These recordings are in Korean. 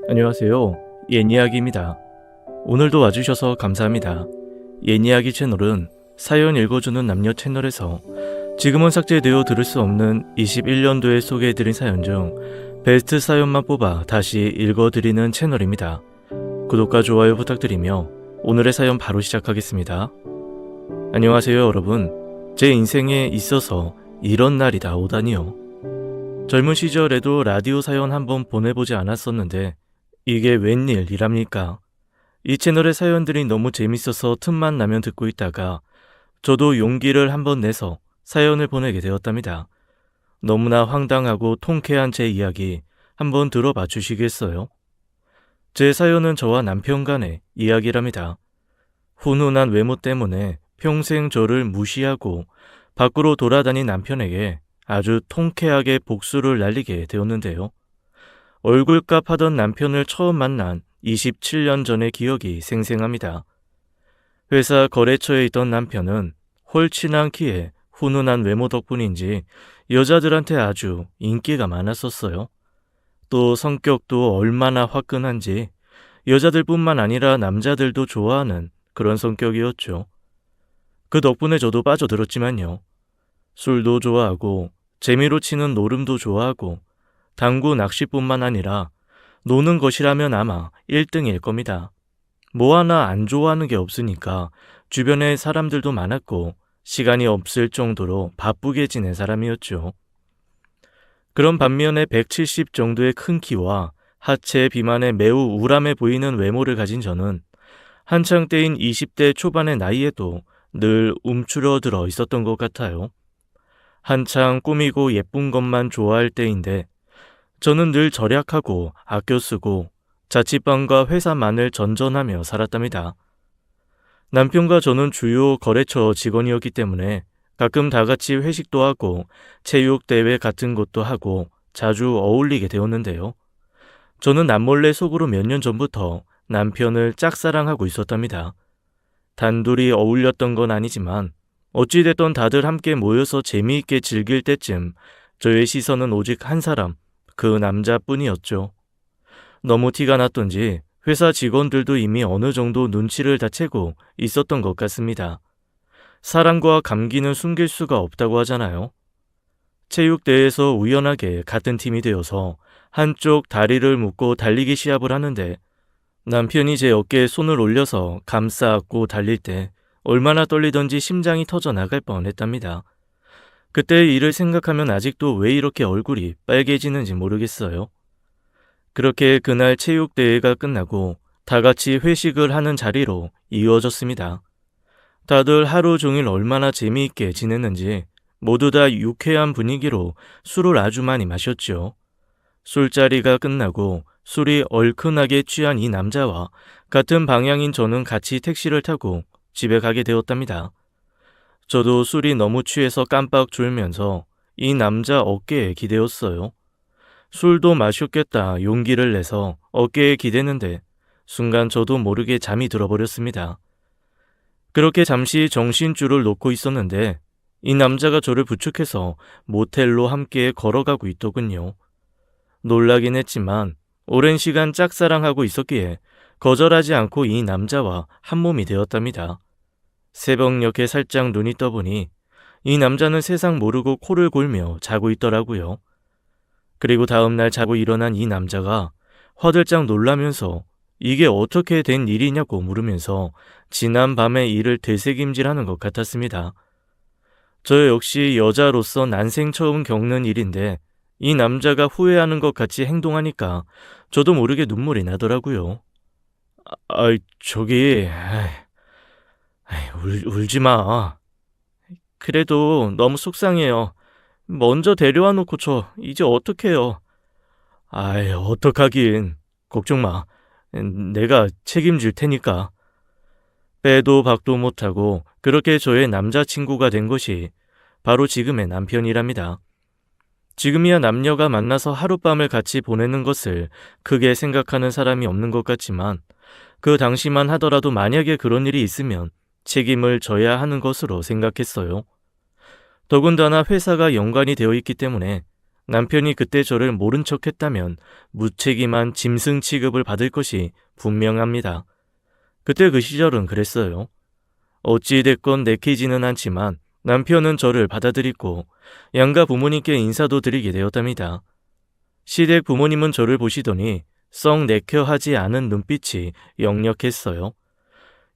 안녕하세요. 옛이야기입니다. 오늘도 와주셔서 감사합니다. 옛이야기 채널은 사연 읽어주는 남녀 채널에서 지금은 삭제되어 들을 수 없는 21년도에 소개해드린 사연 중 베스트 사연만 뽑아 다시 읽어드리는 채널입니다. 구독과 좋아요 부탁드리며 오늘의 사연 바로 시작하겠습니다. 안녕하세요 여러분. 제 인생에 있어서 이런 날이 다 오다니요. 젊은 시절에도 라디오 사연 한번 보내보지 않았었는데 이게 웬일이랍니까? 이 채널의 사연들이 너무 재밌어서 틈만 나면 듣고 있다가 저도 용기를 한번 내서 사연을 보내게 되었답니다. 너무나 황당하고 통쾌한 제 이야기 한번 들어봐 주시겠어요? 제 사연은 저와 남편 간의 이야기랍니다. 훈훈한 외모 때문에 평생 저를 무시하고 밖으로 돌아다닌 남편에게 아주 통쾌하게 복수를 날리게 되었는데요. 얼굴값 하던 남편을 처음 만난 27년 전의 기억이 생생합니다. 회사 거래처에 있던 남편은 홀친한 키에 훈훈한 외모 덕분인지 여자들한테 아주 인기가 많았었어요. 또 성격도 얼마나 화끈한지 여자들뿐만 아니라 남자들도 좋아하는 그런 성격이었죠. 그 덕분에 저도 빠져들었지만요. 술도 좋아하고 재미로 치는 노름도 좋아하고 당구 낚시뿐만 아니라 노는 것이라면 아마 1등일 겁니다. 뭐 하나 안 좋아하는 게 없으니까 주변에 사람들도 많았고 시간이 없을 정도로 바쁘게 지낸 사람이었죠. 그런 반면에 170 정도의 큰 키와 하체 비만에 매우 우람해 보이는 외모를 가진 저는 한창 때인 20대 초반의 나이에도 늘 움츠러들어 있었던 것 같아요. 한창 꾸미고 예쁜 것만 좋아할 때인데 저는 늘 절약하고 아껴 쓰고 자취방과 회사만을 전전하며 살았답니다. 남편과 저는 주요 거래처 직원이었기 때문에 가끔 다 같이 회식도 하고 체육대회 같은 것도 하고 자주 어울리게 되었는데요. 저는 남몰래 속으로 몇 년 전부터 남편을 짝사랑하고 있었답니다. 단둘이 어울렸던 건 아니지만 어찌됐던 다들 함께 모여서 재미있게 즐길 때쯤 저의 시선은 오직 한 사람, 그 남자뿐이었죠. 너무 티가 났던지 회사 직원들도 이미 어느 정도 눈치를 다 채고 있었던 것 같습니다. 사랑과 감기는 숨길 수가 없다고 하잖아요. 체육대회에서 우연하게 같은 팀이 되어서 한쪽 다리를 묶고 달리기 시합을 하는데 남편이 제 어깨에 손을 올려서 감싸 안고 달릴 때 얼마나 떨리던지 심장이 터져 나갈 뻔했답니다. 그때의 일을 생각하면 아직도 왜 이렇게 얼굴이 빨개지는지 모르겠어요. 그렇게 그날 체육대회가 끝나고 다 같이 회식을 하는 자리로 이어졌습니다. 다들 하루 종일 얼마나 재미있게 지냈는지 모두 다 유쾌한 분위기로 술을 아주 많이 마셨죠. 술자리가 끝나고 술이 얼큰하게 취한 이 남자와 같은 방향인 저는 같이 택시를 타고 집에 가게 되었답니다. 저도 술이 너무 취해서 깜빡 졸면서 이 남자 어깨에 기대었어요. 술도 마셨겠다 용기를 내서 어깨에 기대는데 순간 저도 모르게 잠이 들어버렸습니다. 그렇게 잠시 정신줄을 놓고 있었는데 이 남자가 저를 부축해서 모텔로 함께 걸어가고 있더군요. 놀라긴 했지만 오랜 시간 짝사랑하고 있었기에 거절하지 않고 이 남자와 한몸이 되었답니다. 새벽녘에 살짝 눈이 떠보니 이 남자는 세상 모르고 코를 골며 자고 있더라고요. 그리고 다음날 자고 일어난 이 남자가 화들짝 놀라면서 이게 어떻게 된 일이냐고 물으면서 지난 밤의 일을 되새김질하는 것 같았습니다. 저 역시 여자로서 난생 처음 겪는 일인데 이 남자가 후회하는 것 같이 행동하니까 저도 모르게 눈물이 나더라고요. 저기... 울지 마. 그래도 너무 속상해요. 먼저 데려와 놓고 저 이제 어떡해요. 어떡하긴. 걱정 마. 내가 책임질 테니까. 빼도 박도 못하고 그렇게 저의 남자친구가 된 것이 바로 지금의 남편이랍니다. 지금이야 남녀가 만나서 하룻밤을 같이 보내는 것을 크게 생각하는 사람이 없는 것 같지만 그 당시만 하더라도 만약에 그런 일이 있으면 책임을 져야 하는 것으로 생각했어요. 더군다나 회사가 연관이 되어 있기 때문에 남편이 그때 저를 모른 척했다면 무책임한 짐승 취급을 받을 것이 분명합니다. 그때 그 시절은 그랬어요. 어찌됐건 내키지는 않지만 남편은 저를 받아들이고 양가 부모님께 인사도 드리게 되었답니다. 시댁 부모님은 저를 보시더니 썩 내켜 하지 않은 눈빛이 역력했어요.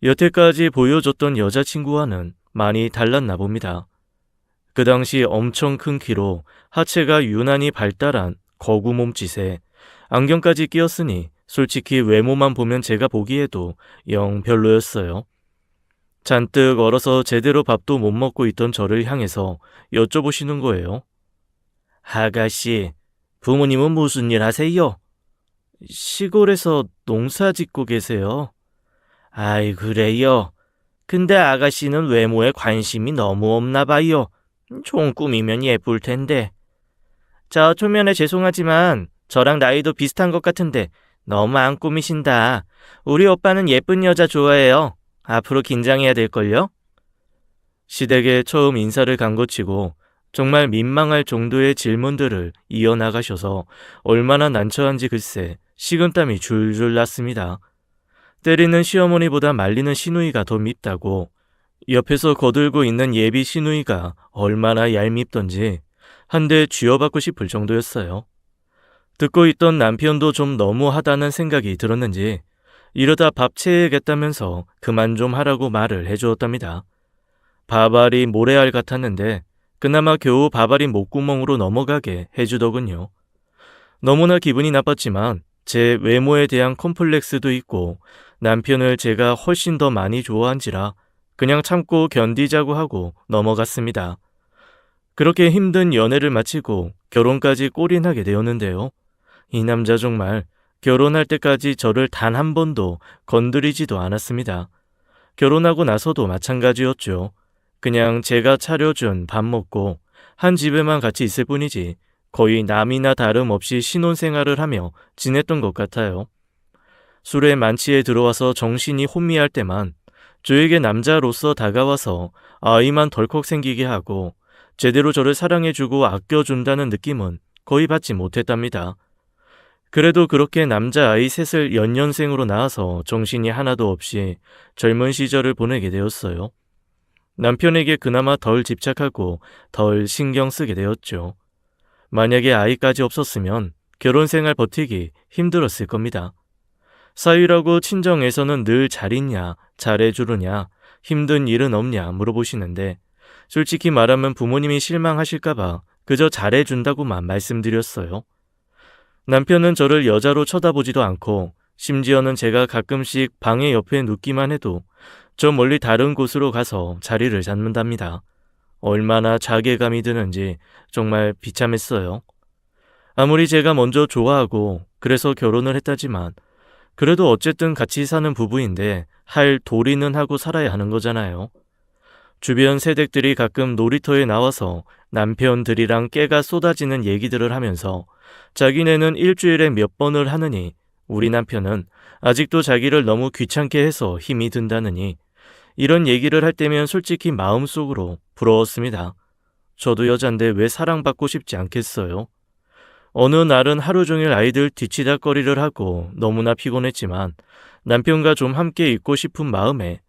여태까지 보여줬던 여자친구와는 많이 달랐나 봅니다. 그 당시 엄청 큰 키로 하체가 유난히 발달한 거구 몸짓에 안경까지 끼었으니 솔직히 외모만 보면 제가 보기에도 영 별로였어요. 잔뜩 얼어서 제대로 밥도 못 먹고 있던 저를 향해서 여쭤보시는 거예요. 아가씨, 부모님은 무슨 일 하세요? 시골에서 농사 짓고 계세요. 아이, 그래요. 근데 아가씨는 외모에 관심이 너무 없나 봐요. 좀 꾸미면 예쁠 텐데. 저 초면에 죄송하지만 저랑 나이도 비슷한 것 같은데 너무 안 꾸미신다. 우리 오빠는 예쁜 여자 좋아해요. 앞으로 긴장해야 될걸요? 시댁에 처음 인사를 간 것 치고 정말 민망할 정도의 질문들을 이어나가셔서 얼마나 난처한지 글쎄 식은땀이 줄줄 났습니다. 때리는 시어머니보다 말리는 시누이가 더 밉다고, 옆에서 거들고 있는 예비 시누이가 얼마나 얄밉던지 한 대 쥐어받고 싶을 정도였어요. 듣고 있던 남편도 좀 너무하다는 생각이 들었는지 이러다 밥 채야겠다면서 그만 좀 하라고 말을 해주었답니다. 밥알이 모래알 같았는데 그나마 겨우 밥알이 목구멍으로 넘어가게 해주더군요. 너무나 기분이 나빴지만 제 외모에 대한 컴플렉스도 있고 남편을 제가 훨씬 더 많이 좋아한지라 그냥 참고 견디자고 하고 넘어갔습니다. 그렇게 힘든 연애를 마치고 결혼까지 골인하게 되었는데요. 이 남자 정말 결혼할 때까지 저를 단 한 번도 건드리지도 않았습니다. 결혼하고 나서도 마찬가지였죠. 그냥 제가 차려준 밥 먹고 한 집에만 같이 있을 뿐이지 거의 남이나 다름없이 신혼생활을 하며 지냈던 것 같아요. 술에 만취해 들어와서 정신이 혼미할 때만 저에게 남자로서 다가와서 아이만 덜컥 생기게 하고 제대로 저를 사랑해주고 아껴준다는 느낌은 거의 받지 못했답니다. 그래도 그렇게 남자아이 셋을 연년생으로 낳아서 정신이 하나도 없이 젊은 시절을 보내게 되었어요. 남편에게 그나마 덜 집착하고 덜 신경 쓰게 되었죠. 만약에 아이까지 없었으면 결혼 생활 버티기 힘들었을 겁니다. 사위라고 친정에서는 늘 잘 있냐, 잘해주느냐, 힘든 일은 없냐 물어보시는데 솔직히 말하면 부모님이 실망하실까봐 그저 잘해준다고만 말씀드렸어요. 남편은 저를 여자로 쳐다보지도 않고 심지어는 제가 가끔씩 방의 옆에 눕기만 해도 저 멀리 다른 곳으로 가서 자리를 잡는답니다. 얼마나 자괴감이 드는지 정말 비참했어요. 아무리 제가 먼저 좋아하고 그래서 결혼을 했다지만 그래도 어쨌든 같이 사는 부부인데 할 도리는 하고 살아야 하는 거잖아요. 주변 세댁들이 가끔 놀이터에 나와서 남편들이랑 깨가 쏟아지는 얘기들을 하면서 자기네는 일주일에 몇 번을 하느니 우리 남편은 아직도 자기를 너무 귀찮게 해서 힘이 든다느니 이런 얘기를 할 때면 솔직히 마음속으로 부러웠습니다. 저도 여잔데 왜 사랑받고 싶지 않겠어요? 어느 날은 하루 종일 아이들 뒤치다꺼리를 하고 너무나 피곤했지만 남편과 좀 함께 있고 싶은 마음에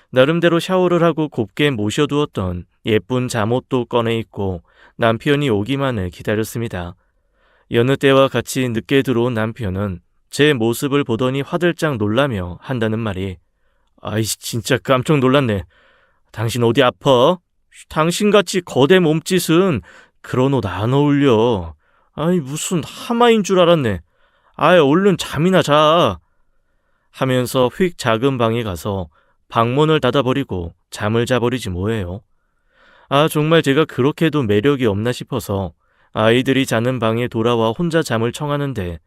나름대로 샤워를 하고 곱게 모셔두었던 예쁜 잠옷도 꺼내 입고 남편이 오기만을 기다렸습니다. 여느 때와 같이 늦게 들어온 남편은 제 모습을 보더니 화들짝 놀라며 한다는 말이 아이씨 진짜 깜짝 놀랐네. 당신 어디 아파? 당신같이 거대 몸짓은 그런 옷 안 어울려. 아이 무슨 하마인 줄 알았네. 아이 얼른 잠이나 자. 하면서 휙 작은 방에 가서 방문을 닫아버리고 잠을 자버리지 뭐예요. 아 정말 제가 그렇게도 매력이 없나 싶어서 아이들이 자는 방에 돌아와 혼자 잠을 청하는데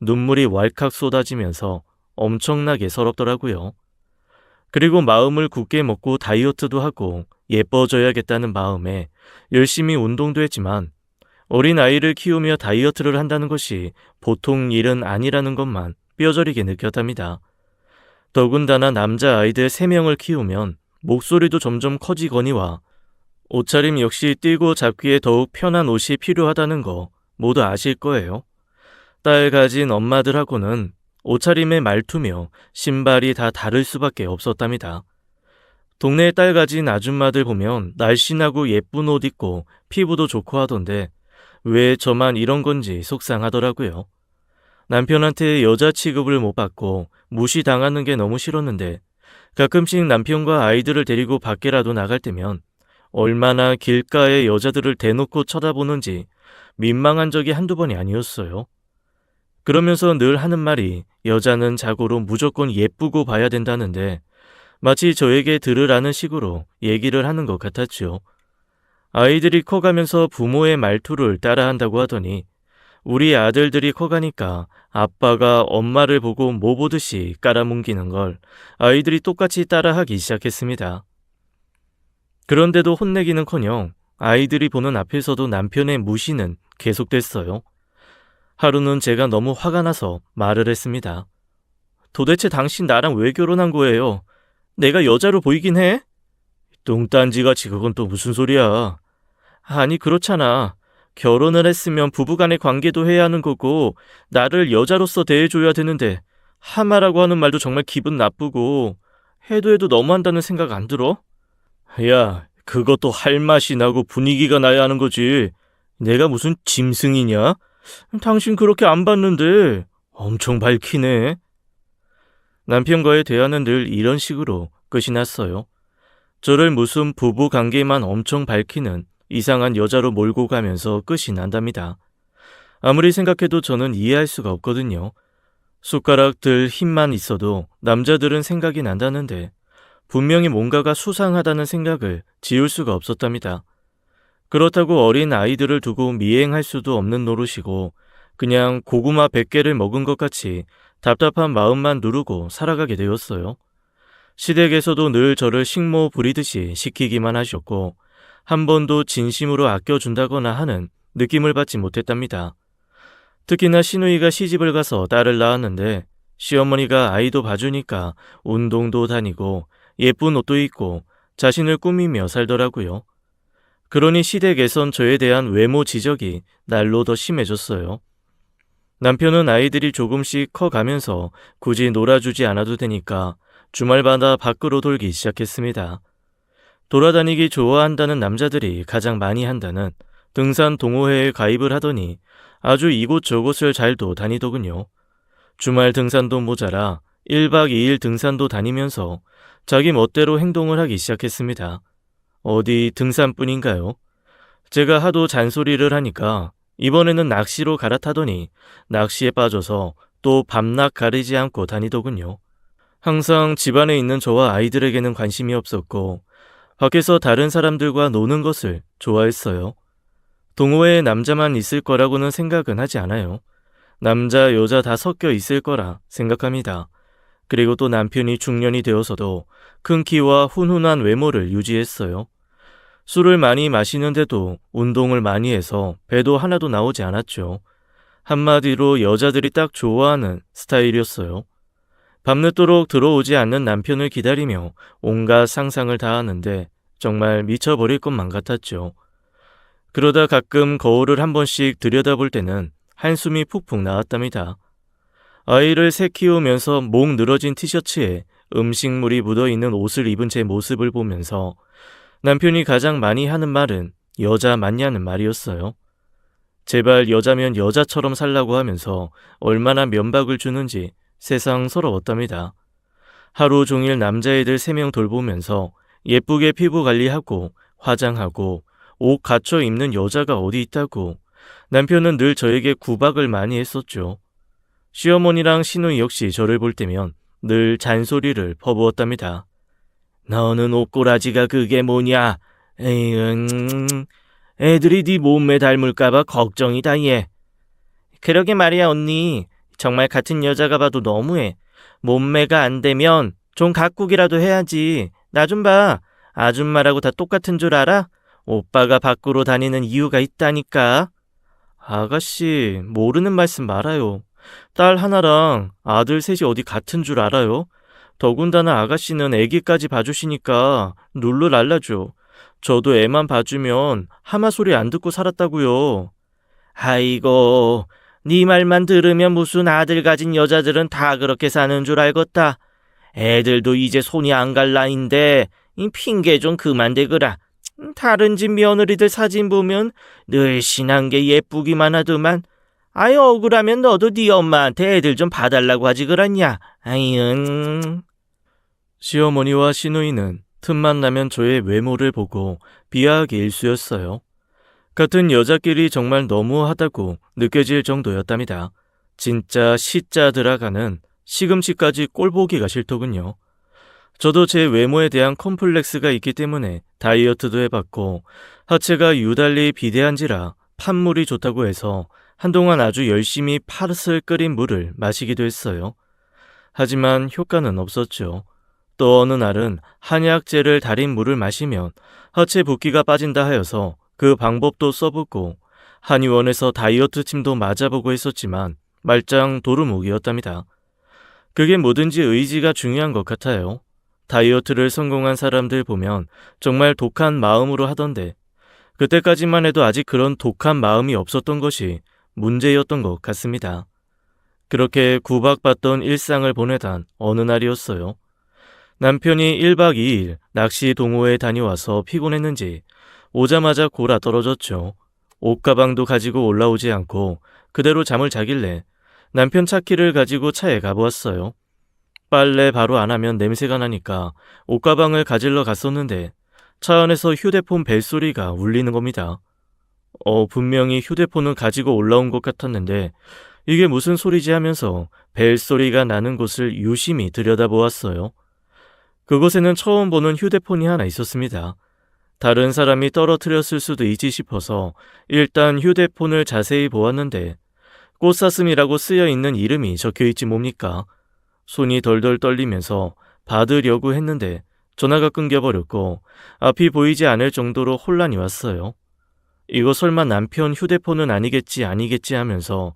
눈물이 왈칵 쏟아지면서 엄청나게 서럽더라고요. 그리고 마음을 굳게 먹고 다이어트도 하고 예뻐져야겠다는 마음에 열심히 운동도 했지만 어린 아이를 키우며 다이어트를 한다는 것이 보통 일은 아니라는 것만 뼈저리게 느꼈답니다. 더군다나 남자아이들 3명을 키우면 목소리도 점점 커지거니와 옷차림 역시 뛰고 잡기에 더욱 편한 옷이 필요하다는 거 모두 아실 거예요. 딸 가진 엄마들하고는 옷차림의 말투며 신발이 다 다를 수밖에 없었답니다. 동네에 딸 가진 아줌마들 보면 날씬하고 예쁜 옷 입고 피부도 좋고 하던데 왜 저만 이런 건지 속상하더라고요. 남편한테 여자 취급을 못 받고 무시당하는 게 너무 싫었는데 가끔씩 남편과 아이들을 데리고 밖에라도 나갈 때면 얼마나 길가의 여자들을 대놓고 쳐다보는지 민망한 적이 한두 번이 아니었어요. 그러면서 늘 하는 말이 여자는 자고로 무조건 예쁘고 봐야 된다는데 마치 저에게 들으라는 식으로 얘기를 하는 것 같았죠. 아이들이 커가면서 부모의 말투를 따라한다고 하더니 우리 아들들이 커가니까 아빠가 엄마를 보고 뭐 보듯이 깔아뭉기는 걸 아이들이 똑같이 따라하기 시작했습니다. 그런데도 혼내기는커녕 아이들이 보는 앞에서도 남편의 무시는 계속됐어요. 하루는 제가 너무 화가 나서 말을 했습니다. 도대체 당신 나랑 왜 결혼한 거예요? 내가 여자로 보이긴 해? 뚱딴지같이 그건 또 무슨 소리야. 아니 그렇잖아. 결혼을 했으면 부부간의 관계도 해야 하는 거고 나를 여자로서 대해줘야 되는데 하마라고 하는 말도 정말 기분 나쁘고 해도 너무한다는 생각 안 들어? 야, 그것도 할 맛이 나고 분위기가 나야 하는 거지. 내가 무슨 짐승이냐? 당신 그렇게 안 봤는데 엄청 밝히네. 남편과의 대화는 늘 이런 식으로 끝이 났어요. 저를 무슨 부부 관계만 엄청 밝히는 이상한 여자로 몰고 가면서 끝이 난답니다. 아무리 생각해도 저는 이해할 수가 없거든요. 숟가락들 힘만 있어도 남자들은 생각이 난다는데 분명히 뭔가가 수상하다는 생각을 지울 수가 없었답니다. 그렇다고 어린 아이들을 두고 미행할 수도 없는 노릇이고 그냥 고구마 100개를 먹은 것 같이 답답한 마음만 누르고 살아가게 되었어요. 시댁에서도 늘 저를 식모 부리듯이 시키기만 하셨고 한 번도 진심으로 아껴준다거나 하는 느낌을 받지 못했답니다. 특히나 시누이가 시집을 가서 딸을 낳았는데 시어머니가 아이도 봐주니까 운동도 다니고 예쁜 옷도 입고 자신을 꾸미며 살더라고요. 그러니 시댁에선 저에 대한 외모 지적이 날로 더 심해졌어요. 남편은 아이들이 조금씩 커가면서 굳이 놀아주지 않아도 되니까 주말마다 밖으로 돌기 시작했습니다. 돌아다니기 좋아한다는 남자들이 가장 많이 한다는 등산 동호회에 가입을 하더니 아주 이곳저곳을 잘도 다니더군요. 주말 등산도 모자라 1박 2일 등산도 다니면서 자기 멋대로 행동을 하기 시작했습니다. 어디 등산뿐인가요? 제가 하도 잔소리를 하니까 이번에는 낚시로 갈아타더니 낚시에 빠져서 또 밤낮 가리지 않고 다니더군요. 항상 집안에 있는 저와 아이들에게는 관심이 없었고 밖에서 다른 사람들과 노는 것을 좋아했어요. 동호회에 남자만 있을 거라고는 생각은 하지 않아요. 남자, 여자 다 섞여 있을 거라 생각합니다. 그리고 또 남편이 중년이 되어서도 큰 키와 훈훈한 외모를 유지했어요. 술을 많이 마시는데도 운동을 많이 해서 배도 하나도 나오지 않았죠. 한마디로 여자들이 딱 좋아하는 스타일이었어요. 밤늦도록 들어오지 않는 남편을 기다리며 온갖 상상을 다 하는데 정말 미쳐버릴 것만 같았죠. 그러다 가끔 거울을 한 번씩 들여다볼 때는 한숨이 푹푹 나왔답니다. 아이를 새 키우면서 목 늘어진 티셔츠에 음식물이 묻어있는 옷을 입은 제 모습을 보면서 남편이 가장 많이 하는 말은 여자 맞냐는 말이었어요. 제발 여자면 여자처럼 살라고 하면서 얼마나 면박을 주는지 세상 서러웠답니다. 하루 종일 남자애들 3명 돌보면서 예쁘게 피부 관리하고 화장하고 옷 갖춰 입는 여자가 어디 있다고 남편은 늘 저에게 구박을 많이 했었죠. 시어머니랑 시누이 역시 저를 볼 때면 늘 잔소리를 퍼부었답니다. 너는 옷꼬라지가 그게 뭐냐? 애들이 네 몸매 닮을까봐 걱정이다 얘. 그러게 말이야 언니. 정말 같은 여자가 봐도 너무해. 몸매가 안 되면 좀 가꾸기라도 해야지. 나 좀 봐. 아줌마라고 다 똑같은 줄 알아? 오빠가 밖으로 다니는 이유가 있다니까. 아가씨, 모르는 말씀 말아요. 딸 하나랑 아들 셋이 어디 같은 줄 알아요? 더군다나 아가씨는 애기까지 봐주시니까 룰루랄라죠. 저도 애만 봐주면 하마 소리 안 듣고 살았다고요. 아이고, 네 말만 들으면 무슨 아들 가진 여자들은 다 그렇게 사는 줄 알겠다. 애들도 이제 손이 안 갈 나인데 이 핑계 좀 그만 대거라. 다른 집 며느리들 사진 보면 늘씬한 게 예쁘기만 하더만. 아이 억울하면 너도 네 엄마한테 애들 좀 봐달라고 하지 그랬냐. 아이응. 시어머니와 시누이는 틈만 나면 저의 외모를 보고 비하하기 일쑤였어요. 같은 여자끼리 정말 너무하다고 느껴질 정도였답니다. 진짜 시자 들어가는 시금치까지 꼴보기가 싫더군요. 저도 제 외모에 대한 컴플렉스가 있기 때문에 다이어트도 해봤고 하체가 유달리 비대한지라 판물이 좋다고 해서 한동안 아주 열심히 팥을 끓인 물을 마시기도 했어요. 하지만 효과는 없었죠. 또 어느 날은 한약재를 달인 물을 마시면 하체 붓기가 빠진다 하여서 그 방법도 써보고 한의원에서 다이어트 침도 맞아보고 했었지만 말짱 도루묵이었답니다. 그게 뭐든지 의지가 중요한 것 같아요. 다이어트를 성공한 사람들 보면 정말 독한 마음으로 하던데 그때까지만 해도 아직 그런 독한 마음이 없었던 것이 문제였던 것 같습니다. 그렇게 구박받던 일상을 보내던 어느 날이었어요. 남편이 1박 2일 낚시 동호회에 다녀와서 피곤했는지 오자마자 골아 떨어졌죠. 옷가방도 가지고 올라오지 않고 그대로 잠을 자길래 남편 차키를 가지고 차에 가보았어요. 빨래 바로 안 하면 냄새가 나니까 옷가방을 가지러 갔었는데 차 안에서 휴대폰 벨소리가 울리는 겁니다. 분명히 휴대폰은 가지고 올라온 것 같았는데 이게 무슨 소리지 하면서 벨소리가 나는 곳을 유심히 들여다보았어요. 그곳에는 처음 보는 휴대폰이 하나 있었습니다. 다른 사람이 떨어뜨렸을 수도 있지 싶어서 일단 휴대폰을 자세히 보았는데 꽃사슴이라고 쓰여있는 이름이 적혀있지 뭡니까? 손이 덜덜 떨리면서 받으려고 했는데 전화가 끊겨버렸고 앞이 보이지 않을 정도로 혼란이 왔어요. 이거 설마 남편 휴대폰은 아니겠지 하면서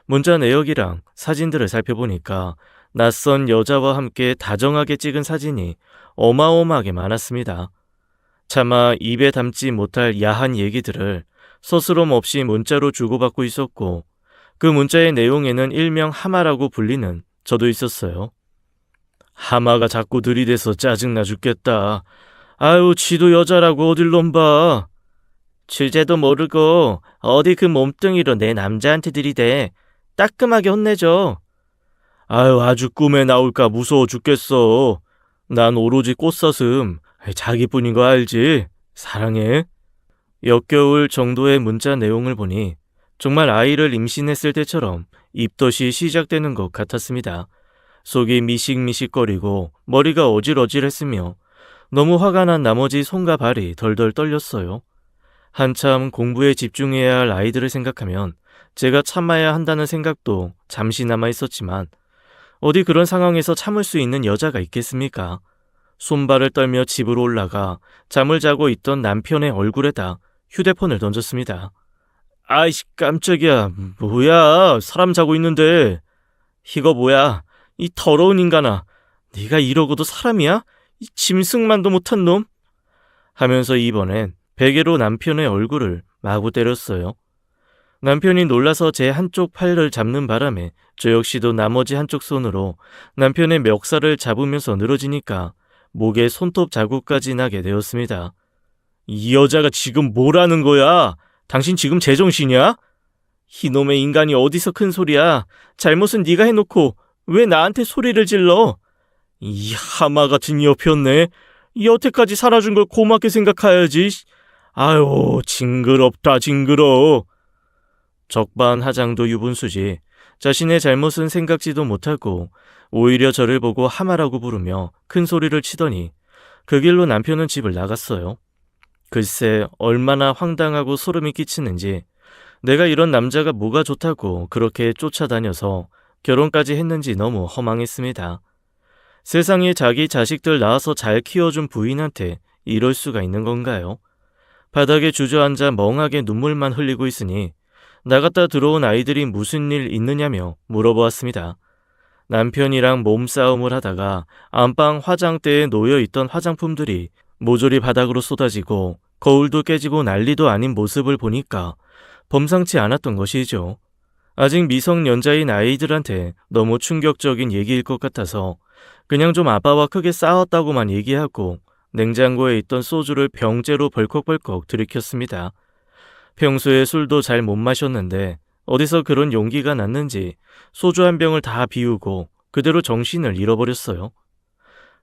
문자 내역이랑 사진들을 살펴보니까 낯선 여자와 함께 다정하게 찍은 사진이 어마어마하게 많았습니다. 차마 입에 담지 못할 야한 얘기들을 서스럼 없이 문자로 주고받고 있었고 그 문자의 내용에는 일명 하마라고 불리는 저도 있었어요. 하마가 자꾸 들이대서 짜증나 죽겠다. 아유, 지도 여자라고 어딜 놈 봐. 주제도 모르고 어디 그 몸뚱이로 내 남자한테 들이대. 따끔하게 혼내줘. 아유, 아주 꿈에 나올까 무서워 죽겠어. 난 오로지 꽃사슴. 자기뿐인 거 알지? 사랑해. 역겨울 정도의 문자 내용을 보니 정말 아이를 임신했을 때처럼 입덧이 시작되는 것 같았습니다. 속이 미식미식거리고 머리가 어질어질했으며 너무 화가 난 나머지 손과 발이 덜덜 떨렸어요. 한참 공부에 집중해야 할 아이들을 생각하면 제가 참아야 한다는 생각도 잠시 남아 있었지만 어디 그런 상황에서 참을 수 있는 여자가 있겠습니까? 손발을 떨며 집으로 올라가 잠을 자고 있던 남편의 얼굴에다 휴대폰을 던졌습니다. 아이씨, 깜짝이야. 뭐야, 사람 자고 있는데. 이거 뭐야, 이 더러운 인간아. 네가 이러고도 사람이야? 이 짐승만도 못한 놈? 하면서 이번엔 베개로 남편의 얼굴을 마구 때렸어요. 남편이 놀라서 제 한쪽 팔을 잡는 바람에 저 역시도 나머지 한쪽 손으로 남편의 멱살을 잡으면서 늘어지니까 목에 손톱 자국까지 나게 되었습니다. 이 여자가 지금 뭐라는 거야? 당신 지금 제정신이야? 이놈의 인간이 어디서 큰 소리야? 잘못은 네가 해놓고 왜 나한테 소리를 질러? 이 하마 같은 여편네. 여태까지 살아준 걸 고맙게 생각해야지. 아유, 징그럽다 징그러. 적반하장도 유분수지. 자신의 잘못은 생각지도 못하고 오히려 저를 보고 하마라고 부르며 큰 소리를 치더니 그 길로 남편은 집을 나갔어요. 글쎄 얼마나 황당하고 소름이 끼치는지 내가 이런 남자가 뭐가 좋다고 그렇게 쫓아다녀서 결혼까지 했는지 너무 허망했습니다. 세상에 자기 자식들 낳아서 잘 키워준 부인한테 이럴 수가 있는 건가요? 바닥에 주저앉아 멍하게 눈물만 흘리고 있으니 나갔다 들어온 아이들이 무슨 일 있느냐며 물어보았습니다. 남편이랑 몸싸움을 하다가 안방 화장대에 놓여있던 화장품들이 모조리 바닥으로 쏟아지고 거울도 깨지고 난리도 아닌 모습을 보니까 범상치 않았던 것이죠. 아직 미성년자인 아이들한테 너무 충격적인 얘기일 것 같아서 그냥 좀 아빠와 크게 싸웠다고만 얘기하고 냉장고에 있던 소주를 병째로 벌컥벌컥 들이켰습니다. 평소에 술도 잘 못 마셨는데 어디서 그런 용기가 났는지 소주 한 병을 다 비우고 그대로 정신을 잃어버렸어요.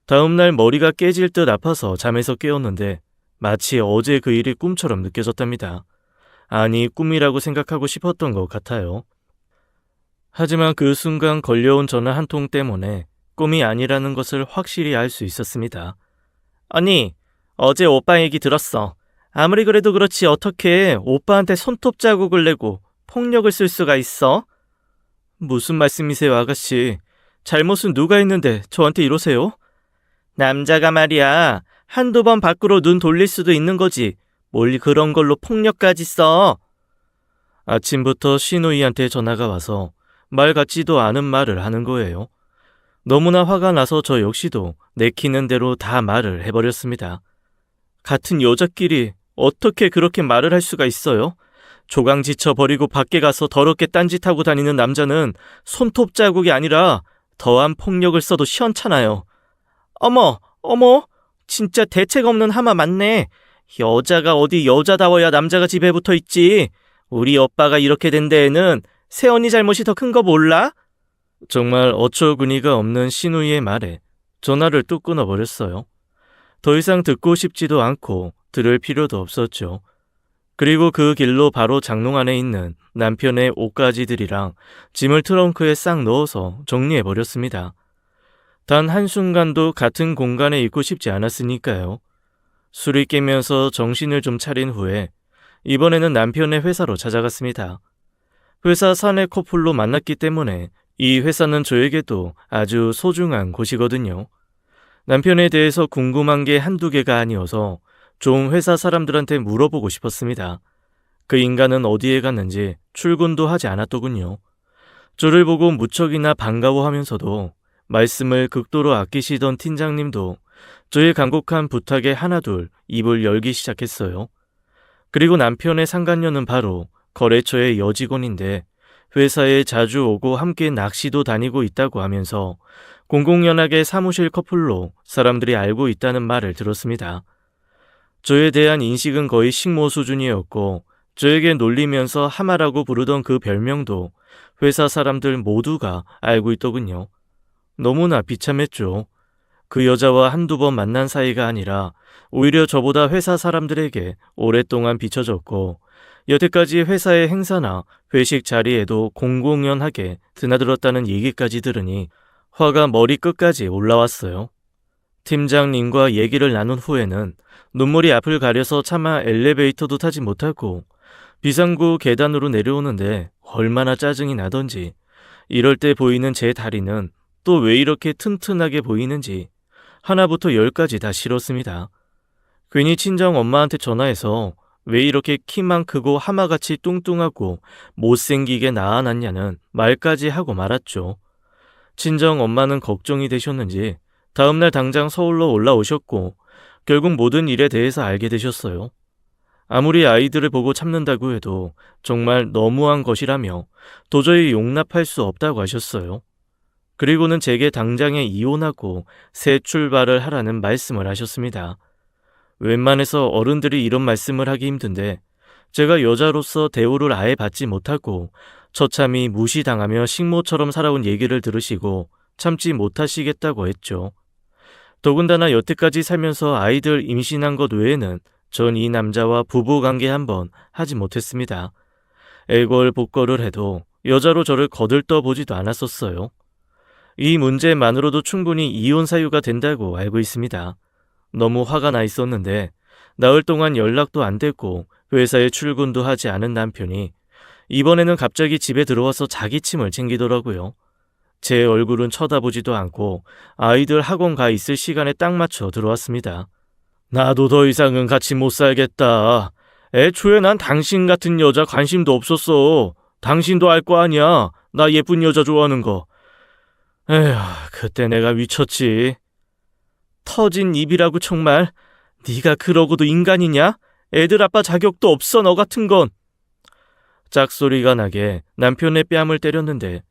다음날 머리가 깨질 듯 아파서 잠에서 깨었는데 마치 어제 그 일이 꿈처럼 느껴졌답니다. 아니, 꿈이라고 생각하고 싶었던 것 같아요. 하지만 그 순간 걸려온 전화 한 통 때문에 꿈이 아니라는 것을 확실히 알 수 있었습니다. 언니, 어제 오빠 얘기 들었어. 아무리 그래도 그렇지 어떻게 오빠한테 손톱 자국을 내고 폭력을 쓸 수가 있어? 무슨 말씀이세요, 아가씨? 잘못은 누가 했는데 저한테 이러세요? 남자가 말이야, 한두 번 밖으로 눈 돌릴 수도 있는 거지. 뭘 그런 걸로 폭력까지 써? 아침부터 시누이한테 전화가 와서 말 같지도 않은 말을 하는 거예요. 너무나 화가 나서 저 역시도 내키는 대로 다 말을 해버렸습니다. 같은 여자끼리 어떻게 그렇게 말을 할 수가 있어요? 조강 지쳐 버리고 밖에 가서 더럽게 딴짓하고 다니는 남자는 손톱 자국이 아니라 더한 폭력을 써도 시원찮아요. 어머, 진짜 대책 없는 하마 맞네. 여자가 어디 여자다워야 남자가 집에 붙어 있지. 우리 오빠가 이렇게 된 데에는 새언니 잘못이 더 큰 거 몰라? 정말 어처구니가 없는 시누이의 말에 전화를 뚝 끊어버렸어요. 더 이상 듣고 싶지도 않고 들을 필요도 없었죠. 그리고 그 길로 바로 장롱 안에 있는 남편의 옷가지들이랑 짐을 트렁크에 싹 넣어서 정리해버렸습니다. 단 한순간도 같은 공간에 있고 싶지 않았으니까요. 술이 깨면서 정신을 좀 차린 후에 이번에는 남편의 회사로 찾아갔습니다. 회사 사내 커플로 만났기 때문에 이 회사는 저에게도 아주 소중한 곳이거든요. 남편에 대해서 궁금한 게 한두 개가 아니어서 좀 회사 사람들한테 물어보고 싶었습니다. 그 인간은 어디에 갔는지 출근도 하지 않았더군요. 저를 보고 무척이나 반가워하면서도 말씀을 극도로 아끼시던 팀장님도 저의 간곡한 부탁에 하나둘 입을 열기 시작했어요. 그리고 남편의 상간녀는 바로 거래처의 여직원인데 회사에 자주 오고 함께 낚시도 다니고 있다고 하면서 공공연하게 사무실 커플로 사람들이 알고 있다는 말을 들었습니다. 저에 대한 인식은 거의 식모 수준이었고 저에게 놀리면서 하마라고 부르던 그 별명도 회사 사람들 모두가 알고 있더군요. 너무나 비참했죠. 그 여자와 한두 번 만난 사이가 아니라 오히려 저보다 회사 사람들에게 오랫동안 비춰졌고 여태까지 회사의 행사나 회식 자리에도 공공연하게 드나들었다는 얘기까지 들으니 화가 머리끝까지 올라왔어요. 팀장님과 얘기를 나눈 후에는 눈물이 앞을 가려서 차마 엘리베이터도 타지 못하고 비상구 계단으로 내려오는데 얼마나 짜증이 나던지 이럴 때 보이는 제 다리는 또 왜 이렇게 튼튼하게 보이는지 하나부터 열까지 다 싫었습니다. 괜히 친정 엄마한테 전화해서 왜 이렇게 키만 크고 하마같이 뚱뚱하고 못생기게 낳아놨냐는 말까지 하고 말았죠. 친정 엄마는 걱정이 되셨는지 다음날 당장 서울로 올라오셨고 결국 모든 일에 대해서 알게 되셨어요. 아무리 아이들을 보고 참는다고 해도 정말 너무한 것이라며 도저히 용납할 수 없다고 하셨어요. 그리고는 제게 당장에 이혼하고 새 출발을 하라는 말씀을 하셨습니다. 웬만해서 어른들이 이런 말씀을 하기 힘든데 제가 여자로서 대우를 아예 받지 못하고 처참히 무시당하며 식모처럼 살아온 얘기를 들으시고 참지 못하시겠다고 했죠. 더군다나 여태까지 살면서 아이들 임신한 것 외에는 전 이 남자와 부부관계 한번 하지 못했습니다. 애걸복걸을 해도 여자로 저를 거들떠보지도 않았었어요. 이 문제만으로도 충분히 이혼 사유가 된다고 알고 있습니다. 너무 화가 나 있었는데 나흘 동안 연락도 안 됐고 회사에 출근도 하지 않은 남편이 이번에는 갑자기 집에 들어와서 자기 침을 챙기더라고요. 제 얼굴은 쳐다보지도 않고 아이들 학원 가 있을 시간에 딱 맞춰 들어왔습니다. 나도 더 이상은 같이 못 살겠다. 애초에 난 당신 같은 여자 관심도 없었어. 당신도 알 거 아니야. 나 예쁜 여자 좋아하는 거. 에휴, 그때 내가 미쳤지. 터진 입이라고 정말. 네가 그러고도 인간이냐? 애들 아빠 자격도 없어 너 같은 건. 짝소리가 나게 남편의 뺨을 때렸는데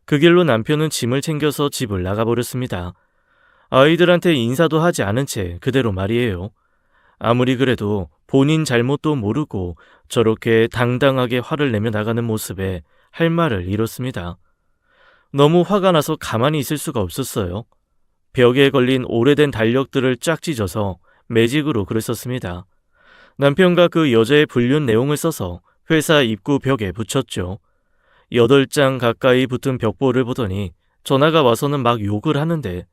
그 길로 남편은 짐을 챙겨서 집을 나가버렸습니다. 아이들한테 인사도 하지 않은 채 그대로 말이에요. 아무리 그래도 본인 잘못도 모르고 저렇게 당당하게 화를 내며 나가는 모습에 할 말을 잃었습니다. 너무 화가 나서 가만히 있을 수가 없었어요. 벽에 걸린 오래된 달력들을 쫙 찢어서 매직으로 글을 썼습니다. 남편과 그 여자의 불륜 내용을 써서 회사 입구 벽에 붙였죠. 8장 가까이 붙은 벽보를 보더니 전화가 와서는 막 욕을 하는데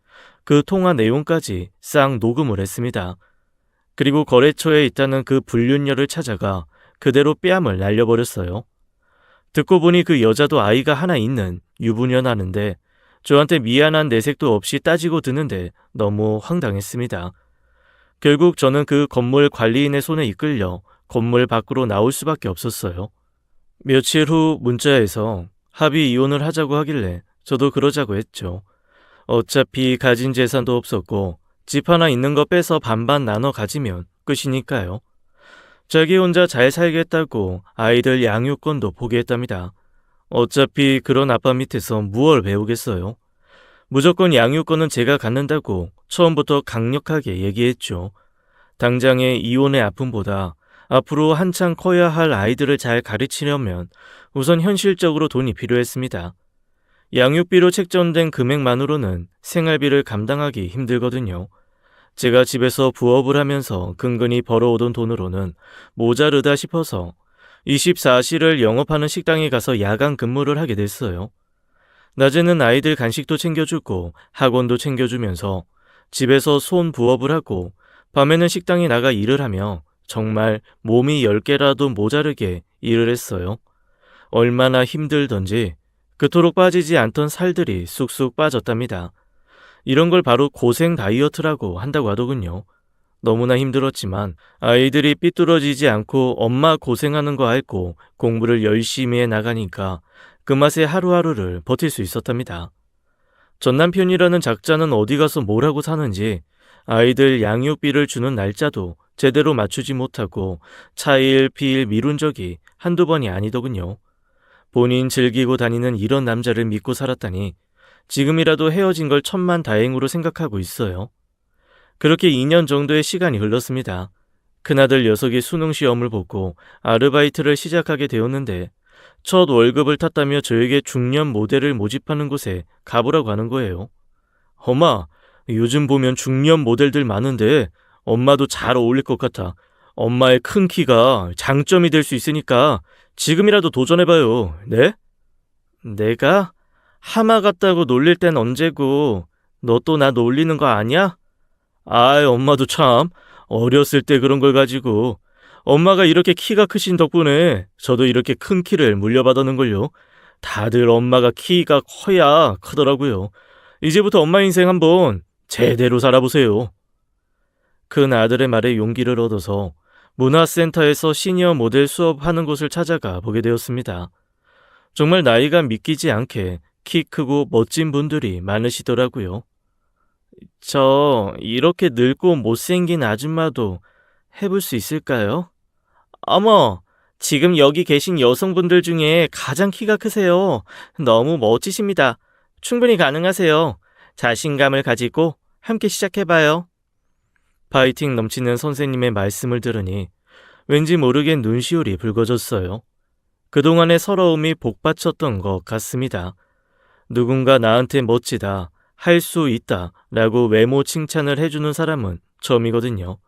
그 통화 내용까지 싹 녹음을 했습니다. 그리고 거래처에 있다는 그 불륜녀를 찾아가 그대로 뺨을 날려버렸어요. 듣고 보니 그 여자도 아이가 하나 있는 유부녀라는데 저한테 미안한 내색도 없이 따지고 드는데 너무 황당했습니다. 결국 저는 그 건물 관리인의 손에 이끌려 건물 밖으로 나올 수밖에 없었어요. 며칠 후 문자에서 합의 이혼을 하자고 하길래 저도 그러자고 했죠. 어차피 가진 재산도 없었고 집 하나 있는 거 빼서 반반 나눠 가지면 끝이니까요. 자기 혼자 잘 살겠다고 아이들 양육권도 포기했답니다. 어차피 그런 아빠 밑에서 무얼 배우겠어요. 무조건 양육권은 제가 갖는다고 처음부터 강력하게 얘기했죠. 당장의 이혼의 아픔보다 앞으로 한창 커야 할 아이들을 잘 가르치려면 우선 현실적으로 돈이 필요했습니다. 양육비로 책정된 금액만으로는 생활비를 감당하기 힘들거든요. 제가 집에서 부업을 하면서 근근히 벌어오던 돈으로는 모자르다 싶어서 24시를 영업하는 식당에 가서 야간 근무를 하게 됐어요. 낮에는 아이들 간식도 챙겨주고 학원도 챙겨주면서 집에서 손 부업을 하고 밤에는 식당에 나가 일을 하며 정말 몸이 10개라도 모자르게 일을 했어요. 얼마나 힘들던지 그토록 빠지지 않던 살들이 쑥쑥 빠졌답니다. 이런 걸 바로 고생 다이어트라고 한다고 하더군요. 너무나 힘들었지만 아이들이 삐뚤어지지 않고 엄마 고생하는 거 알고 공부를 열심히 해 나가니까 그 맛에 하루하루를 버틸 수 있었답니다. 전 남편이라는 작자는 어디 가서 뭘 하고 사는지 아이들 양육비를 주는 날짜도 제대로 맞추지 못하고 차일 피일 미룬 적이 한두 번이 아니더군요. 본인 즐기고 다니는 이런 남자를 믿고 살았다니 지금이라도 헤어진 걸 천만다행으로 생각하고 있어요. 그렇게 2년 정도의 시간이 흘렀습니다. 큰아들 녀석이 수능 시험을 보고 아르바이트를 시작하게 되었는데 첫 월급을 탔다며 저에게 중년 모델을 모집하는 곳에 가보라고 하는 거예요. 엄마, 요즘 보면 중년 모델들 많은데 엄마도 잘 어울릴 것 같아. 엄마의 큰 키가 장점이 될 수 있으니까 지금이라도 도전해봐요. 네? 내가? 하마 같다고 놀릴 땐 언제고 너 또 나 놀리는 거 아니야? 아이, 엄마도 참 어렸을 때 그런 걸 가지고 엄마가 이렇게 키가 크신 덕분에 저도 이렇게 큰 키를 물려받았는걸요. 다들 엄마가 키가 커야 크더라고요. 이제부터 엄마 인생 한번 제대로 살아보세요. 큰 아들의 말에 용기를 얻어서 문화센터에서 시니어 모델 수업하는 곳을 찾아가 보게 되었습니다. 정말 나이가 믿기지 않게 키 크고 멋진 분들이 많으시더라고요. 저 이렇게 늙고 못생긴 아줌마도 해볼 수 있을까요? 어머, 지금 여기 계신 여성분들 중에 가장 키가 크세요. 너무 멋지십니다. 충분히 가능하세요. 자신감을 가지고 함께 시작해봐요. 파이팅 넘치는 선생님의 말씀을 들으니 왠지 모르게 눈시울이 붉어졌어요. 그동안의 서러움이 복받쳤던 것 같습니다. 누군가 나한테 멋지다, 할 수 있다 라고 외모 칭찬을 해주는 사람은 처음이거든요.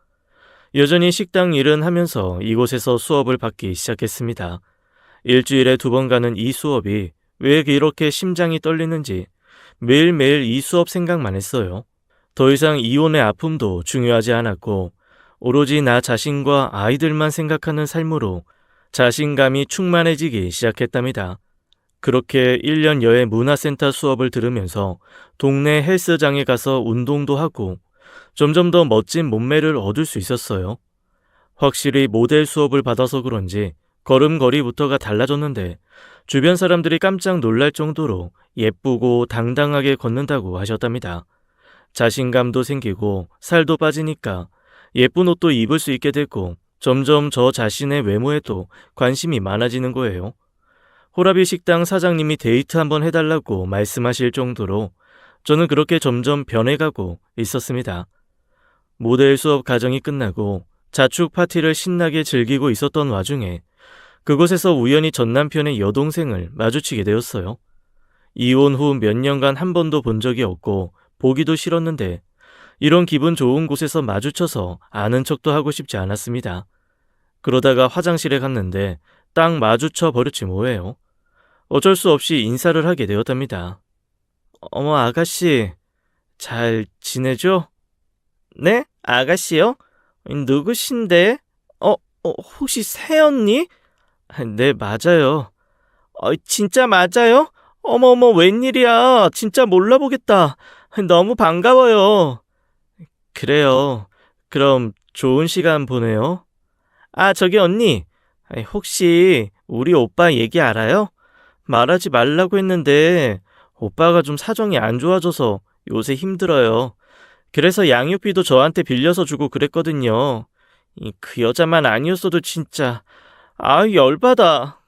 여전히 식당 일은 하면서 이곳에서 수업을 받기 시작했습니다. 일주일에 2번 가는 이 수업이 왜 이렇게 심장이 떨리는지 매일매일 이 수업 생각만 했어요. 더 이상 이혼의 아픔도 중요하지 않았고 오로지 나 자신과 아이들만 생각하는 삶으로 자신감이 충만해지기 시작했답니다. 그렇게 1년여의 문화센터 수업을 들으면서 동네 헬스장에 가서 운동도 하고 점점 더 멋진 몸매를 얻을 수 있었어요. 확실히 모델 수업을 받아서 그런지 걸음걸이부터가 달라졌는데 주변 사람들이 깜짝 놀랄 정도로 예쁘고 당당하게 걷는다고 하셨답니다. 자신감도 생기고 살도 빠지니까 예쁜 옷도 입을 수 있게 됐고 점점 저 자신의 외모에도 관심이 많아지는 거예요. 호라비 식당 사장님이 데이트 한번 해달라고 말씀하실 정도로 저는 그렇게 점점 변해가고 있었습니다. 모델 수업 과정이 끝나고 자축 파티를 신나게 즐기고 있었던 와중에 그곳에서 우연히 전 남편의 여동생을 마주치게 되었어요. 이혼 후 몇 년간 한 번도 본 적이 없고 보기도 싫었는데 이런 기분 좋은 곳에서 마주쳐서 아는 척도 하고 싶지 않았습니다. 그러다가 화장실에 갔는데 딱 마주쳐 버렸지 뭐예요. 어쩔 수 없이 인사를 하게 되었답니다. 어머, 아가씨, 잘 지내죠? 네? 아가씨요? 누구신데? 혹시 새언니? 네, 맞아요. 진짜 맞아요? 어머어머, 웬일이야. 진짜 몰라보겠다. 너무 반가워요. 그래요. 그럼 좋은 시간 보내요. 아, 저기 언니. 혹시 우리 오빠 얘기 알아요? 말하지 말라고 했는데 오빠가 좀 사정이 안 좋아져서 요새 힘들어요. 그래서 양육비도 저한테 빌려서 주고 그랬거든요. 그 여자만 아니었어도 진짜 열받아.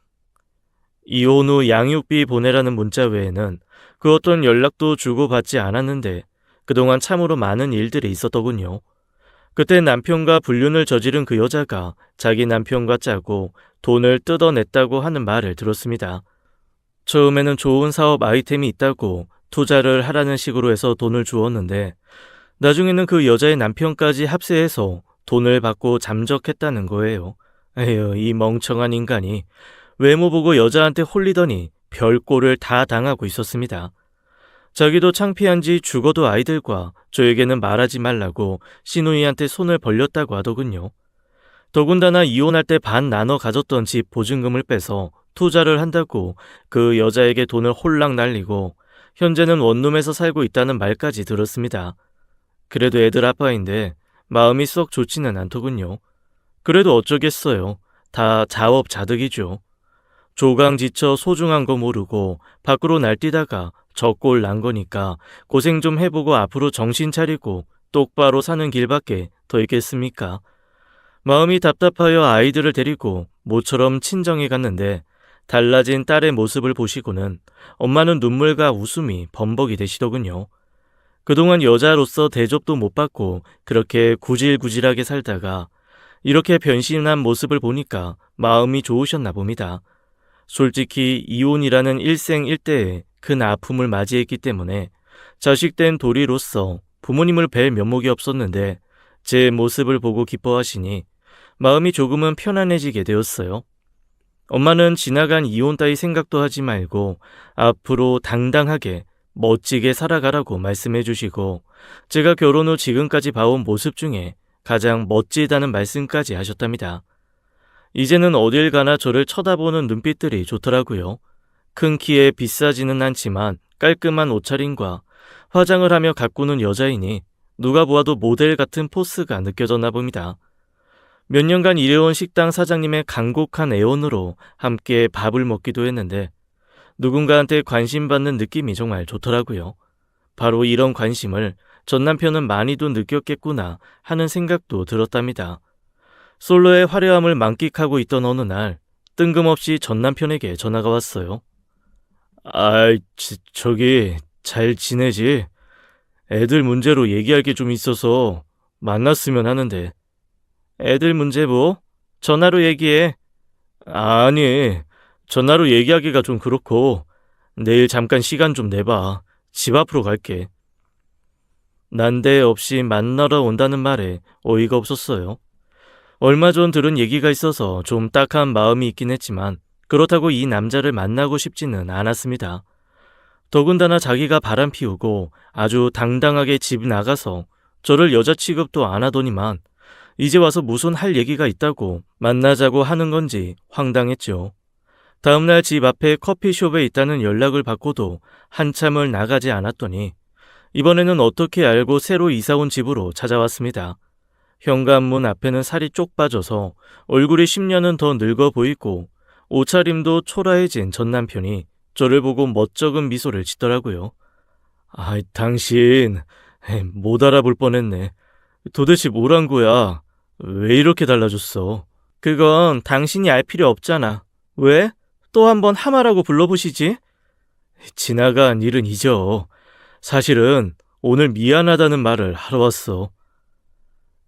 이혼 후 양육비 보내라는 문자 외에는 그 어떤 연락도 주고받지 않았는데 그동안 참으로 많은 일들이 있었더군요. 그때 남편과 불륜을 저지른 그 여자가 자기 남편과 짜고 돈을 뜯어냈다고 하는 말을 들었습니다. 처음에는 좋은 사업 아이템이 있다고 투자를 하라는 식으로 해서 돈을 주었는데 나중에는 그 여자의 남편까지 합세해서 돈을 받고 잠적했다는 거예요. 에휴, 이 멍청한 인간이 외모 보고 여자한테 홀리더니 별꼴을 다 당하고 있었습니다. 자기도 창피한지 죽어도 아이들과 저에게는 말하지 말라고 시누이한테 손을 벌렸다고 하더군요. 더군다나 이혼할 때 반 나눠 가졌던 집 보증금을 빼서 투자를 한다고 그 여자에게 돈을 홀랑 날리고 현재는 원룸에서 살고 있다는 말까지 들었습니다. 그래도 애들 아빠인데 마음이 썩 좋지는 않더군요. 그래도 어쩌겠어요. 다 자업자득이죠. 조강 지쳐 소중한 거 모르고 밖으로 날뛰다가 저 꼴 난 거니까 고생 좀 해보고 앞으로 정신 차리고 똑바로 사는 길밖에 더 있겠습니까? 마음이 답답하여 아이들을 데리고 모처럼 친정에 갔는데 달라진 딸의 모습을 보시고는 엄마는 눈물과 웃음이 범벅이 되시더군요. 그동안 여자로서 대접도 못 받고 그렇게 구질구질하게 살다가 이렇게 변신한 모습을 보니까 마음이 좋으셨나 봅니다. 솔직히 이혼이라는 일생일대의 큰 아픔을 맞이했기 때문에 자식된 도리로서 부모님을 뵐 면목이 없었는데 제 모습을 보고 기뻐하시니 마음이 조금은 편안해지게 되었어요. 엄마는 지나간 이혼 따위 생각도 하지 말고 앞으로 당당하게 멋지게 살아가라고 말씀해 주시고 제가 결혼 후 지금까지 봐온 모습 중에 가장 멋지다는 말씀까지 하셨답니다. 이제는 어딜 가나 저를 쳐다보는 눈빛들이 좋더라고요. 큰 키에 비싸지는 않지만 깔끔한 옷차림과 화장을 하며 가꾸는 여자이니 누가 보아도 모델 같은 포스가 느껴졌나 봅니다. 몇 년간 일해온 식당 사장님의 간곡한 애원으로 함께 밥을 먹기도 했는데 누군가한테 관심받는 느낌이 정말 좋더라고요. 바로 이런 관심을 전 남편은 많이도 느꼈겠구나 하는 생각도 들었답니다. 솔로의 화려함을 만끽하고 있던 어느 날 뜬금없이 전 남편에게 전화가 왔어요. 저기 잘 지내지? 애들 문제로 얘기할 게 좀 있어서 만났으면 하는데. 애들 문제 뭐? 전화로 얘기해. 아니, 전화로 얘기하기가 좀 그렇고 내일 잠깐 시간 좀 내봐. 집 앞으로 갈게. 난데없이 만나러 온다는 말에 어이가 없었어요. 얼마 전 들은 얘기가 있어서 좀 딱한 마음이 있긴 했지만 그렇다고 이 남자를 만나고 싶지는 않았습니다. 더군다나 자기가 바람 피우고 아주 당당하게 집 나가서 저를 여자 취급도 안 하더니만 이제 와서 무슨 할 얘기가 있다고 만나자고 하는 건지 황당했죠. 다음날 집 앞에 커피숍에 있다는 연락을 받고도 한참을 나가지 않았더니 이번에는 어떻게 알고 새로 이사온 집으로 찾아왔습니다. 현관문 앞에는 살이 쪽 빠져서 얼굴이 10년은 더 늙어 보이고 옷차림도 초라해진 전 남편이 저를 보고 멋쩍은 미소를 짓더라고요. 당신 못 알아볼 뻔했네. 도대체 뭐란 거야? 왜 이렇게 달라졌어? 그건 당신이 알 필요 없잖아. 왜? 또 한번 하마라고 불러보시지. 지나간 일은 잊어. 사실은 오늘 미안하다는 말을 하러 왔어.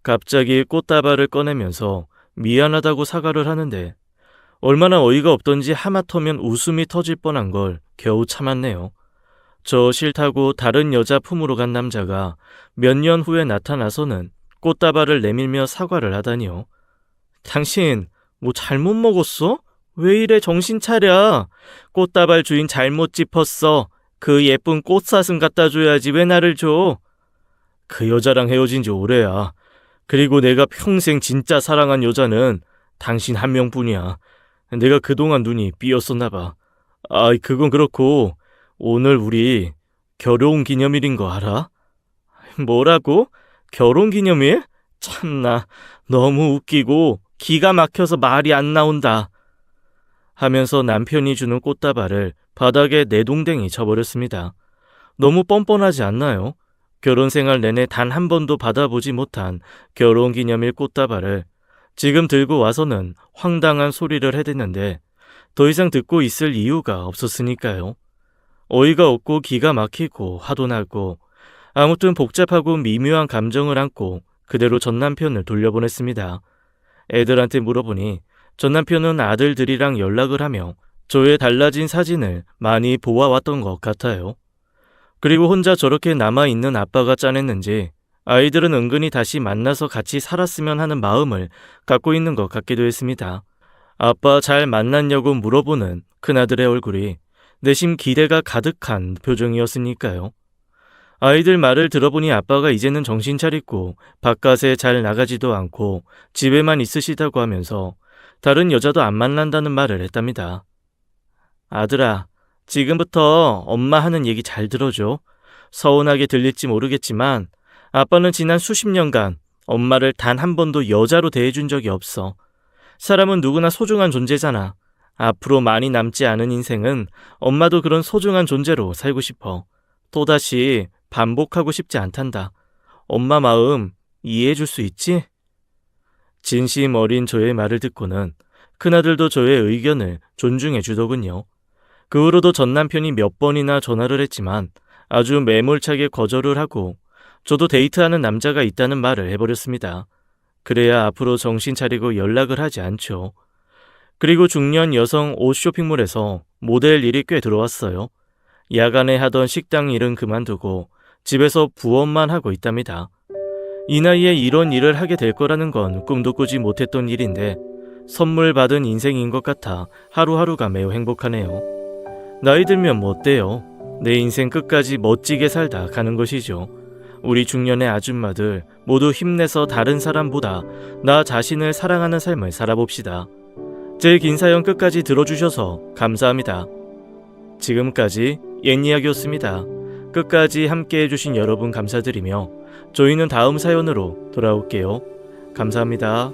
갑자기 꽃다발을 꺼내면서 미안하다고 사과를 하는데 얼마나 어이가 없던지 하마터면 웃음이 터질 뻔한 걸 겨우 참았네요. 저 싫다고 다른 여자 품으로 간 남자가 몇 년 후에 나타나서는 꽃다발을 내밀며 사과를 하다니요. 당신 뭐 잘못 먹었어? 왜 이래 정신 차려. 꽃다발 주인 잘못 짚었어. 그 예쁜 꽃사슴 갖다 줘야지 왜 나를 줘. 그 여자랑 헤어진 지 오래야. 그리고 내가 평생 진짜 사랑한 여자는 당신 한 명뿐이야. 내가 그동안 눈이 삐었었나 봐. 그건 그렇고 오늘 우리 결혼 기념일인 거 알아? 뭐라고? 결혼 기념일? 참나, 너무 웃기고 기가 막혀서 말이 안 나온다. 하면서 남편이 주는 꽃다발을 바닥에 내동댕이 쳐버렸습니다. 너무 뻔뻔하지 않나요? 결혼 생활 내내 단 한 번도 받아보지 못한 결혼기념일 꽃다발을 지금 들고 와서는 황당한 소리를 해댔는데 더 이상 듣고 있을 이유가 없었으니까요. 어이가 없고 기가 막히고 화도 나고 아무튼 복잡하고 미묘한 감정을 안고 그대로 전남편을 돌려보냈습니다. 애들한테 물어보니 전남편은 아들들이랑 연락을 하며 저의 달라진 사진을 많이 보아왔던 것 같아요. 그리고 혼자 저렇게 남아있는 아빠가 짠했는지 아이들은 은근히 다시 만나서 같이 살았으면 하는 마음을 갖고 있는 것 같기도 했습니다. 아빠 잘 만났냐고 물어보는 큰아들의 얼굴이 내심 기대가 가득한 표정이었으니까요. 아이들 말을 들어보니 아빠가 이제는 정신 차리고 바깥에 잘 나가지도 않고 집에만 있으시다고 하면서 다른 여자도 안 만난다는 말을 했답니다. 아들아, 지금부터 엄마 하는 얘기 잘 들어줘. 서운하게 들릴지 모르겠지만 아빠는 지난 수십 년간 엄마를 단 한 번도 여자로 대해준 적이 없어. 사람은 누구나 소중한 존재잖아. 앞으로 많이 남지 않은 인생은 엄마도 그런 소중한 존재로 살고 싶어. 또다시 반복하고 싶지 않단다. 엄마 마음 이해해줄 수 있지? 진심 어린 저의 말을 듣고는 큰아들도 저의 의견을 존중해 주더군요. 그 후로도 전 남편이 몇 번이나 전화를 했지만 아주 매몰차게 거절을 하고 저도 데이트하는 남자가 있다는 말을 해버렸습니다. 그래야 앞으로 정신 차리고 연락을 하지 않죠. 그리고 중년 여성 옷 쇼핑몰에서 모델 일이 꽤 들어왔어요. 야간에 하던 식당 일은 그만두고 집에서 부업만 하고 있답니다. 이 나이에 이런 일을 하게 될 거라는 건 꿈도 꾸지 못했던 일인데 선물 받은 인생인 것 같아 하루하루가 매우 행복하네요. 나이 들면 뭐 어때요? 내 인생 끝까지 멋지게 살다 가는 것이죠. 우리 중년의 아줌마들 모두 힘내서 다른 사람보다 나 자신을 사랑하는 삶을 살아봅시다. 제 긴 사연 끝까지 들어주셔서 감사합니다. 지금까지 옛이야기였습니다. 끝까지 함께 해주신 여러분 감사드리며 저희는 다음 사연으로 돌아올게요. 감사합니다.